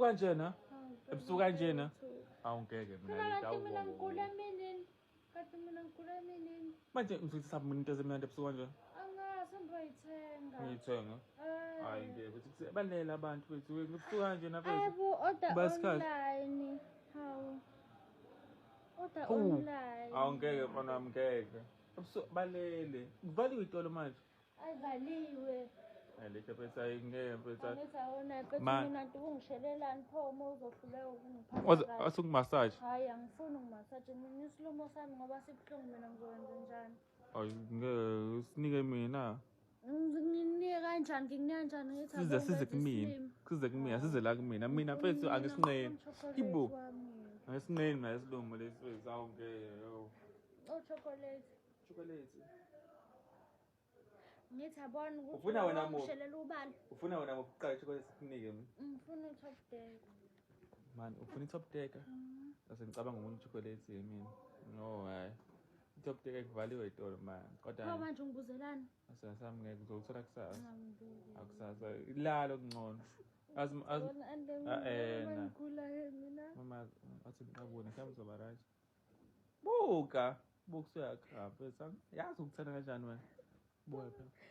Kanjena ebusuku kanjena awungeke mina manje ngizothatha mina into ezimnandi ebusuku kanje ngiyithenga hayi ngeke ukuthi balele abantu bethu ngebusuku kanje nafethu online hawu order online awungeke mfana wami ngeke ebusuku balele kuvaliwe itolo manje ayivaliwe letha phetha ngeke phetha ngizawona phetha mina ngikushelelani pho uma uzohluleka ukungiphatha asukumassage hayi angifuni ukumassage mina isilumo sami ngoba sibuhlungu mina ngizokwenza njani ayi ngeke usinike mina nginike kanjani ngikunika kanjani ngithi size kumina size la kumina mina mfethu angisinqeni ibo angisinqeni mina isilumo lesi wethu awungeke chocolate ngithi abona ukuthi ufuna wena ngishelela ubala ufuna wena ngokuqala chocolate sikunike mina ngifuna i-top deck man ufuna i-top decker bese ngicabanga ngomunye chocolate mina no hayi i-top decker kuvaliwe itolo man kodwa manje ungibuzelani sami ngeke uzothola kusasa akusasa ilalo kungcono mama athi ngabona mhlawumbe uzoba right buka usuyakha yazi ukuthanda kanjani wena buka phela